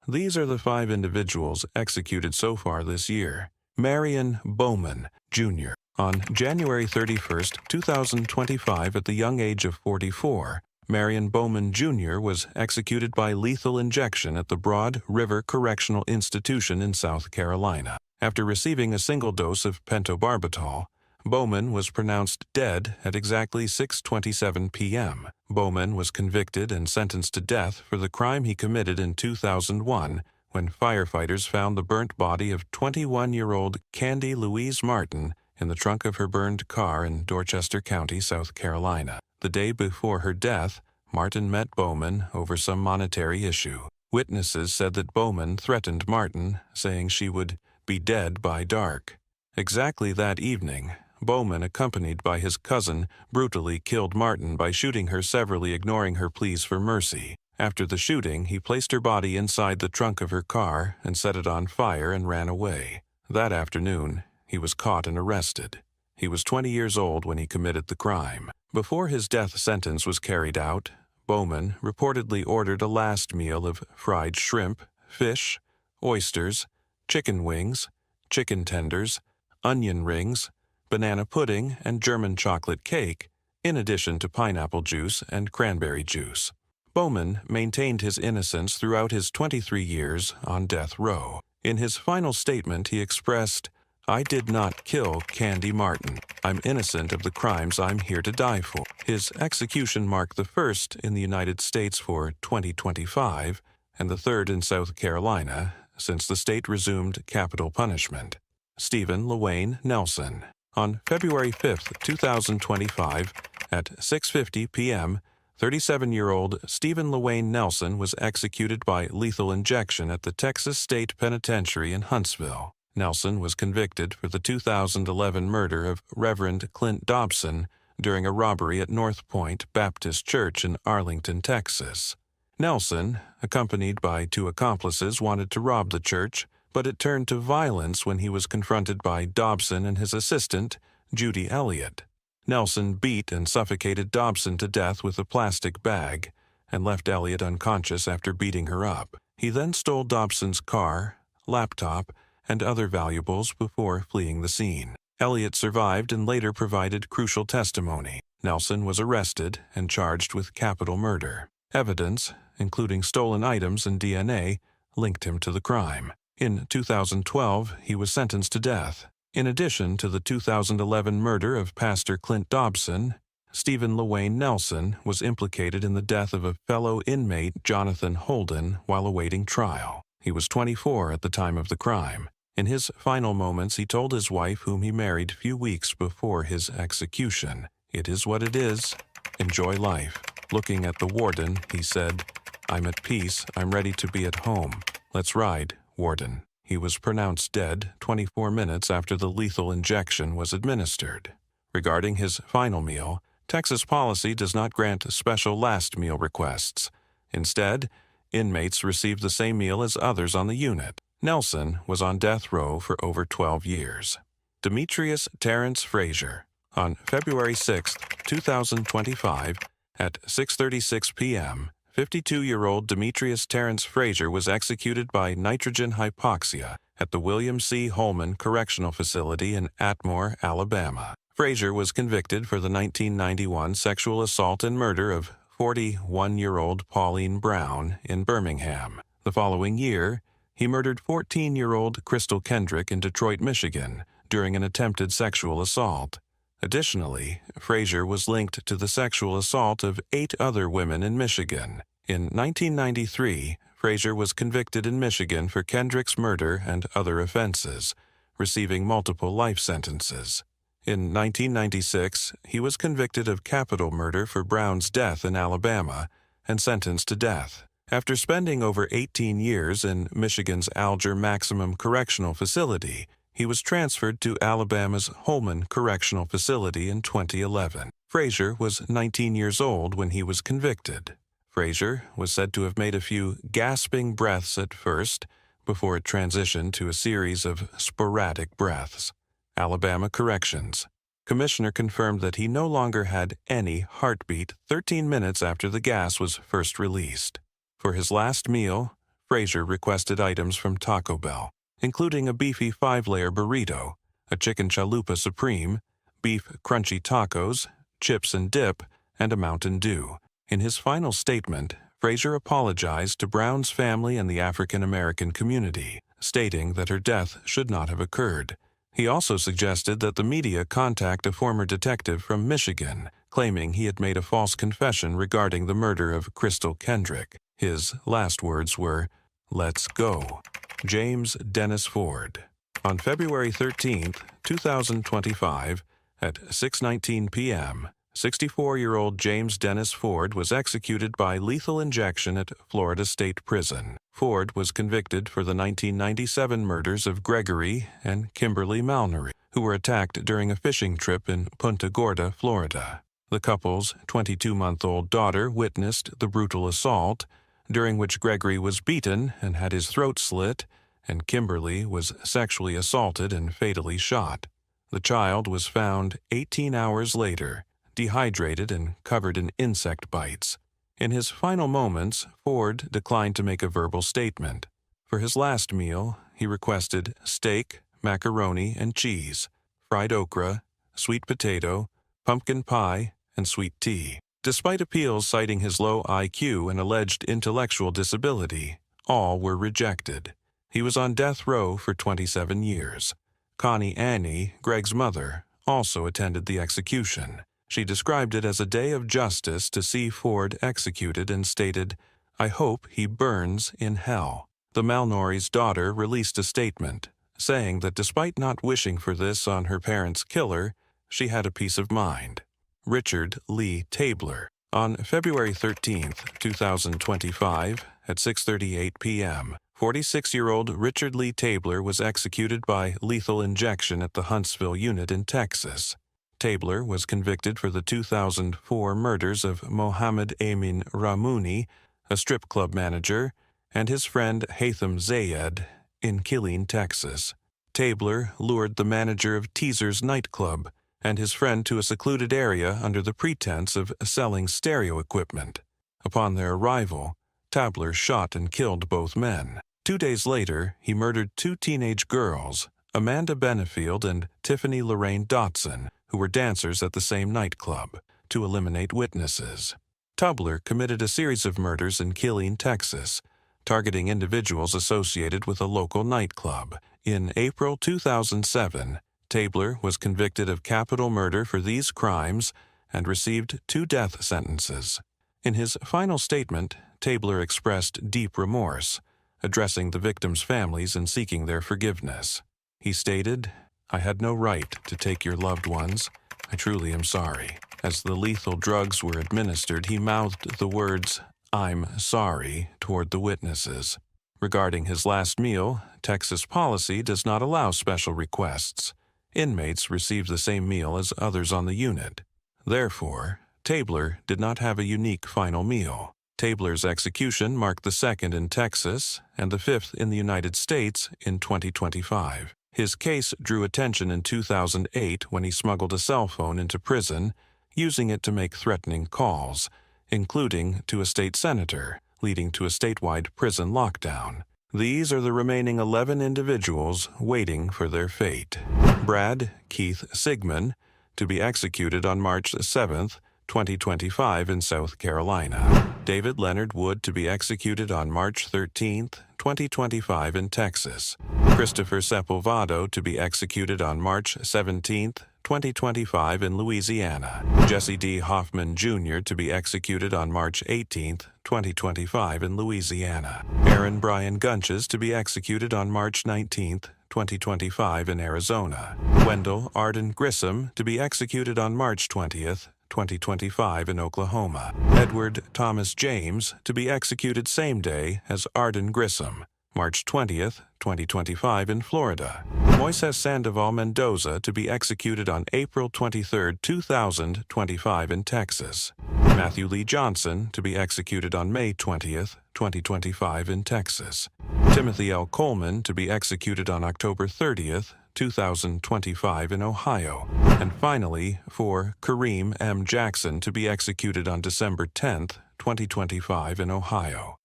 These are the 5 individuals executed so far this year. Marion Bowman, Jr. On January 31, 2025, at the young age of 44, Marion Bowman, Jr. was executed by lethal injection at the Broad River Correctional Institution in South Carolina. After receiving a single dose of pentobarbital, Bowman was pronounced dead at exactly 6:27 p.m. Bowman was convicted and sentenced to death for the crime he committed in 2001 when firefighters found the burnt body of 21-year-old Candy Louise Martin in the trunk of her burned car in Dorchester County, South Carolina. The day before her death, Martin met Bowman over some monetary issue. Witnesses said that Bowman threatened Martin, saying she would be dead by dark. Exactly that evening, Bowman, accompanied by his cousin, brutally killed Martin by shooting her, severally ignoring her pleas for mercy. After the shooting, he placed her body inside the trunk of her car and set it on fire and ran away. That afternoon, he was caught and arrested. He was 20 years old when he committed the crime. Before his death sentence was carried out, Bowman reportedly ordered a last meal of fried shrimp, fish, oysters, chicken wings, chicken tenders, onion rings, banana pudding, and German chocolate cake, in addition to pineapple juice and cranberry juice. Bowman maintained his innocence throughout his 23 years on death row. In his final statement, he expressed, "I did not kill Candy Martin. I'm innocent of the crimes I'm here to die for." His execution marked the first in the United States for 2025 and the third in South Carolina since the state resumed capital punishment. Stephen LaWayne Nelson. On February 5, 2025, at 6:50 p.m., 37-year-old Stephen LaWayne Nelson was executed by lethal injection at the Texas State Penitentiary in Huntsville. Nelson was convicted for the 2011 murder of Reverend Clint Dobson during a robbery at North Point Baptist Church in Arlington, Texas. Nelson, accompanied by 2 accomplices, wanted to rob the church, but it turned to violence when he was confronted by Dobson and his assistant, Judy Elliott. Nelson beat and suffocated Dobson to death with a plastic bag and left Elliott unconscious after beating her up. He then stole Dobson's car, laptop, and other valuables before fleeing the scene. Elliott survived and later provided crucial testimony. Nelson was arrested and charged with capital murder. Evidence, including stolen items and DNA, linked him to the crime. In 2012, he was sentenced to death. In addition to the 2011 murder of Pastor Clint Dobson, Stephen LaWayne Nelson was implicated in the death of a fellow inmate, Jonathan Holden, while awaiting trial. He was 24 at the time of the crime. In his final moments, he told his wife, whom he married few weeks before his execution, "It is what it is. Enjoy life." Looking at the warden, he said, "I'm at peace. I'm ready to be at home. Let's ride, warden." He was pronounced dead 24 minutes after the lethal injection was administered. Regarding his final meal, Texas policy does not grant special last meal requests. Instead, inmates receive the same meal as others on the unit. Nelson was on death row for over 12 years. Demetrius Terrence Frazier. On February 6, 2025, at 6:36 p.m., 52-year-old Demetrius Terrence Frazier was executed by nitrogen hypoxia at the William C. Holman Correctional Facility in Atmore, Alabama. Frazier was convicted for the 1991 sexual assault and murder of 41-year-old Pauline Brown in Birmingham. The following year, he murdered 14-year-old Crystal Kendrick in Detroit, Michigan, during an attempted sexual assault. Additionally, Frazier was linked to the sexual assault of 8 other women in Michigan. In 1993, Frazier was convicted in Michigan for Kendrick's murder and other offenses, receiving multiple life sentences. In 1996, he was convicted of capital murder for Brown's death in Alabama and sentenced to death. After spending over 18 years in Michigan's Alger Maximum Correctional Facility, he was transferred to Alabama's Holman Correctional Facility in 2011. Frazier was 19 years old when he was convicted. Frazier was said to have made a few gasping breaths at first, before it transitioned to a series of sporadic breaths. Alabama Corrections. Commissioner confirmed that he no longer had any heartbeat 13 minutes after the gas was first released. For his last meal, Frazier requested items from Taco Bell, including a beefy 5-layer burrito, a chicken chalupa supreme, beef crunchy tacos, chips and dip, and a Mountain Dew. In his final statement, Frazier apologized to Brown's family and the African American community, stating that her death should not have occurred. He also suggested that the media contact a former detective from Michigan, claiming he had made a false confession regarding the murder of Crystal Kendrick. His last words were, "Let's go." James Dennis Ford. On February 13, 2025, at 6:19 p.m., 64-year-old James Dennis Ford was executed by lethal injection at Florida State Prison. Ford was convicted for the 1997 murders of Gregory and Kimberly Malnery, who were attacked during a fishing trip in Punta Gorda, Florida. The couple's 22-month-old daughter witnessed the brutal assault, during which Gregory was beaten and had his throat slit, and Kimberly was sexually assaulted and fatally shot. The child was found 18 hours later, dehydrated and covered in insect bites. In his final moments, Ford declined to make a verbal statement. For his last meal, he requested steak, macaroni and cheese, fried okra, sweet potato, pumpkin pie, and sweet tea. Despite appeals citing his low IQ and alleged intellectual disability, all were rejected. He was on death row for 27 years. Connie Annie, Greg's mother, also attended the execution. She described it as a day of justice to see Ford executed and stated, "I hope he burns in hell." The Malnory's daughter released a statement, saying that despite not wishing for this on her parents' killer, she had a peace of mind. Richard Lee Tabler. On February 13, 2025, at 6:38 p.m., 46-year-old Richard Lee Tabler was executed by lethal injection at the Huntsville unit in Texas. Tabler was convicted for the 2004 murders of Mohammed Amin Ramouni, a strip club manager, and his friend Haitham Zayed in Killeen, Texas. Tabler lured the manager of Teaser's nightclub and his friend to a secluded area under the pretense of selling stereo equipment. Upon their arrival, Tabler shot and killed both men. 2 days later, he murdered 2 teenage girls, Amanda Benefield and Tiffany Lorraine Dotson, who were dancers at the same nightclub, to eliminate witnesses. Tabler committed a series of murders in Killeen, Texas, targeting individuals associated with a local nightclub. In April 2007, Tabler was convicted of capital murder for these crimes and received 2 death sentences. In his final statement, Tabler expressed deep remorse, addressing the victims' families and seeking their forgiveness. He stated, "I had no right to take your loved ones. I truly am sorry." As the lethal drugs were administered, he mouthed the words, "I'm sorry," toward the witnesses. Regarding his last meal, Texas policy does not allow special requests. Inmates receive the same meal as others on the unit. Therefore, Tabler did not have a unique final meal. Tabler's execution marked the 2nd in Texas and the 5th in the United States in 2025. His case drew attention in 2008 when he smuggled a cell phone into prison, using it to make threatening calls, including to a state senator, leading to a statewide prison lockdown. These are the remaining 11 individuals waiting for their fate. Brad Keith Sigmon, to be executed on March 7, 2025 in South Carolina. David Leonard Wood, to be executed on March 13, 2025 in Texas. Christopher Sepulvado, to be executed on March 17, 2025 in Louisiana. Jesse D. Hoffman Jr. to be executed on March 18, 2025 in Louisiana. Aaron Brian Gunches to be executed on March 19, 2025 in Arizona. Wendell Arden Grissom to be executed on March 20, 2025 in Oklahoma. Edward Thomas James to be executed same day as Arden Grissom, March 20, 2025 in Florida. Moises Sandoval Mendoza to be executed on April 23, 2025 in Texas. Matthew Lee Johnson to be executed on May 20, 2025 in Texas. Timothy L. Coleman to be executed on October 30, 2025 in Ohio. And finally, for Kareem M. Jackson to be executed on December 10, 2025 in Ohio.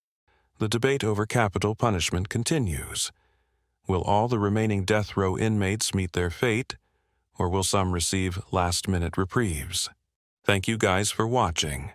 the debate over capital punishment continues. Will all the remaining death row inmates meet their fate, or will some receive last-minute reprieves? Thank you guys for watching.